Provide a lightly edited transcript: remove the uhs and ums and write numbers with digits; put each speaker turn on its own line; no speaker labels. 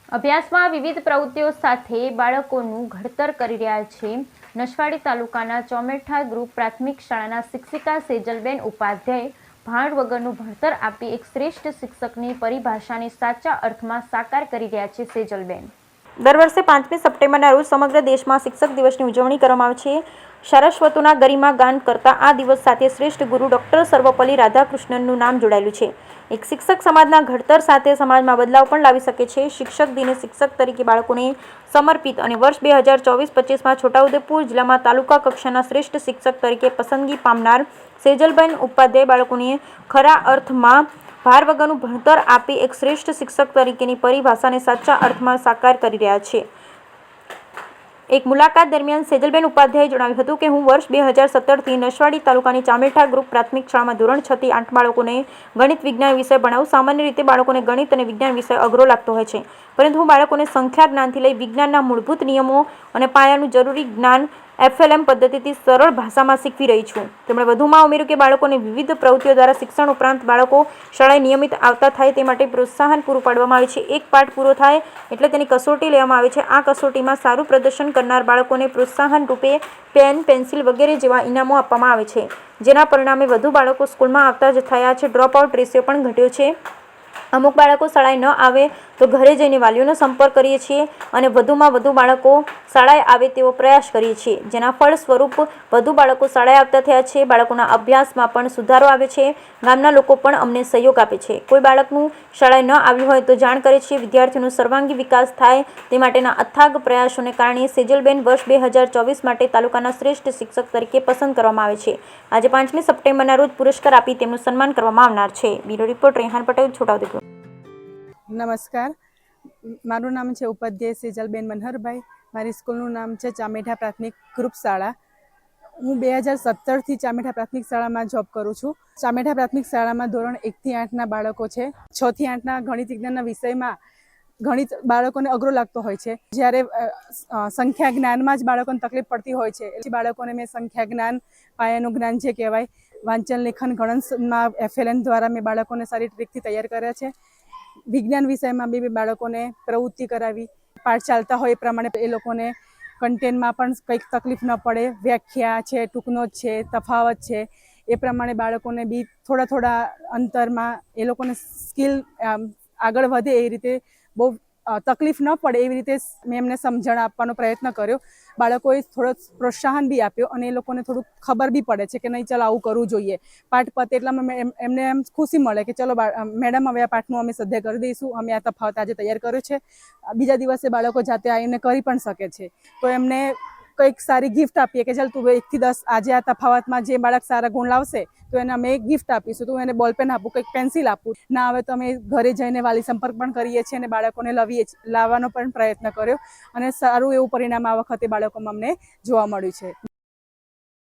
અભ્યાસમાં વિવિધ પ્રવૃત્તિઓ સાથે બાળકોનું ઘડતર કરી રહ્યા છે નસવાડી તાલુકાના ચોમેઠા ગ્રુપ પ્રાથમિક શાળાના શિક્ષિકા સેજલબેન ઉપાધ્યાય ભાણ વગરનું ભણતર આપી એક શ્રેષ્ઠ શિક્ષકની પરિભાષાને સાચા અર્થમાં સાકાર કરી રહ્યા છે સેજલબેન। દર વર્ષે 5મી સપ્ટેમ્બરના રોજ સમગ્ર દેશમાં શિક્ષક દિવસની ઉજવણી કરવામાં આવે છે। સારસ્વતોના ગરિમા ગાન કરતા આ દિવસ સાથે શ્રેષ્ઠ ગુરુ ડૉક્ટર સર્વપલ્લી રાધાકૃષ્ણનનું નામ જોડાયેલું છે। એક શિક્ષક સમાજના ઘડતર સાથે સમાજમાં બદલાવ પણ લાવી શકે છે। શિક્ષક દિને શિક્ષક તરીકે બાળકોને સમર્પિત અને વર્ષ 2024-25માં છોટાઉદેપુર જિલ્લામાં તાલુકા કક્ષાના શ્રેષ્ઠ શિક્ષક તરીકે પસંદગી પામનાર સેજલબેન ઉપાધ્યાય બાળકોને ખરા અર્થમાં ભાર વગરનું ભણતર આપી એક શ્રેષ્ઠ શિક્ષક તરીકેની પરિભાષાને સાચા અર્થમાં સાકાર કરી રહ્યા છે। એક મુલાકાત દરમિયાન સેજલબેન ઉપાધ્યાયે જણાવ્યું હતું કે હું વર્ષ 2017થી નસવાડી તાલુકાની ચામેઠા ગ્રુપ પ્રાથમિક શાળામાં ધોરણ 6 થી 8 બાળકોને ગણિત વિજ્ઞાન વિષય ભણાવું। સામાન્ય રીતે બાળકોને ગણિત અને વિજ્ઞાન વિષય અઘરો લાગતો હોય છે, પરંતુ હું બાળકોને સંખ્યા જ્ઞાનથી લઈ વિજ્ઞાનના મૂળભૂત નિયમો અને પાયાનું જરૂરી જ્ઞાન FLM પદ્ધતિથી સરળ ભાષામાં શીખવી રહી છું। તેમણે વધુમાં ઉમેર્યું કે બાળકોને વિવિધ પ્રવૃત્તિઓ દ્વારા શિક્ષણ ઉપરાંત બાળકો શાળાએ નિયમિત આવતા થાય તે માટે પ્રોત્સાહન પૂરું પાડવામાં આવે છે। એક પાઠ પૂરો થાય એટલે તેની કસોટી લેવામાં આવે છે। આ કસોટીમાં સારું પ્રદર્શન કરનાર બાળકોને પ્રોત્સાહન રૂપે પેન, પેન્સિલ વગેરે જેવા ઇનામો આપવામાં આવે છે, જેના પરિણામે વધુ બાળકો સ્કૂલમાં આવતા જ થયા છે। ડ્રોપ આઉટ રેશિયો પણ ઘટ્યો છે। અમુક બાળકો શાળાએ ન આવે તો ઘરે જઈને વાલીઓનો સંપર્ક કરીએ છીએ અને વધુમાં વધુ બાળકો શાળાએ આવે તેવો પ્રયાસ કરીએ છીએ, જેના ફળ સ્વરૂપ વધુ બાળકો શાળાએ આવતા થયા છે। બાળકોના અભ્યાસમાં પણ સુધારો આવે છે। ગામના લોકો પણ અમને સહયોગ આપે છે। કોઈ બાળકનું શાળાએ ન આવ્યું હોય તો જાણ કરે છે। વિદ્યાર્થીઓનો સર્વાંગી વિકાસ થાય તે માટેના અથાગ પ્રયાસોને કારણે સેજલબેન વર્ષ 2024 માટે તાલુકાના શ્રેષ્ઠ શિક્ષક તરીકે પસંદ કરવામાં આવે છે। આજે 5મી સપ્ટેમ્બરના રોજ પુરસ્કાર આપી તેમનું સન્માન કરવામાં આવનાર છે। Bureau report Rehan Patel, Chhota Udaipur.
નમસ્કાર, મારું નામ છે ઉપાધ્યાય સેજલબેન મનહરભાઈ। મારી સ્કૂલનું નામ છે ચામેઠા પ્રાથમિક ગ્રુપ શાળા। હું 2017થી ચામેઠા પ્રાથમિક શાળામાં જોબ કરું છું। ચામેઠા પ્રાથમિક શાળામાં ધોરણ 1 થી 8ના બાળકો છે। 6 થી 8ના ગણિત વિજ્ઞાનના વિષયમાં ગણિત બાળકોને અઘરો લાગતો હોય છે, જ્યારે સંખ્યા જ્ઞાનમાં જ બાળકોને તકલીફ પડતી હોય છે। એટલે બાળકોને મેં સંખ્યા જ્ઞાન, પાયાનું જ્ઞાન જે કહેવાય, વાંચન લેખન ગણનમાં FLN દ્વારા મેં બાળકોને સારી ટ્રીકથી તૈયાર કર્યા છે। વિજ્ઞાન વિષયમાં બી બાળકોને પ્રવૃત્તિ કરાવી, પાઠ ચાલતા હોય એ પ્રમાણે એ લોકોને કન્ટેન્ટમાં પણ કંઈક તકલીફ ન પડે, વ્યાખ્યા છે, ટૂંકનો છે, તફાવત છે, એ પ્રમાણે બાળકોને બી થોડા અંતરમાં એ લોકોને સ્કિલ આગળ વધે એ રીતે બહુ તકલીફ ન પડે એવી રીતે મેં એમને સમજણ આપવાનો પ્રયત્ન કર્યો। બાળકોએ થોડો પ્રોત્સાહન બી આપ્યો અને એ લોકોને થોડુંક ખબર બી પડે છે કે નહીં, ચાલો આવું કરવું જોઈએ। પાઠ પતે એટલામાં એમને એમ ખુશી મળે કે ચલો મેડમ હવે આ પાઠનું અમે સદ્ય કરી દઈશું, અમે આ તફાવત આજે તૈયાર કર્યો છે। બીજા દિવસે બાળકો જાતે આવીને કરી પણ શકે છે। તો એમને કંઈક સારી ગિફ્ટ આપીએ કે ચાલ તું 1 થી 10 આજે આ તફાવતમાં જે બાળક સારા ગુણ લાવશે તો એને અમે ગિફ્ટ આપીશું। તો એને બોલપેન આપું, કંઈક પેન્સિલ આપું, ના આવે તો અમે ઘરે જઈને વાલી સંપર્ક પણ કરીએ છીએ અને બાળકોને લાવવાનો પણ પ્રયત્ન કર્યો અને સારું એવું પરિણામ આ વખતે બાળકોમાં અમને જોવા મળ્યું છે।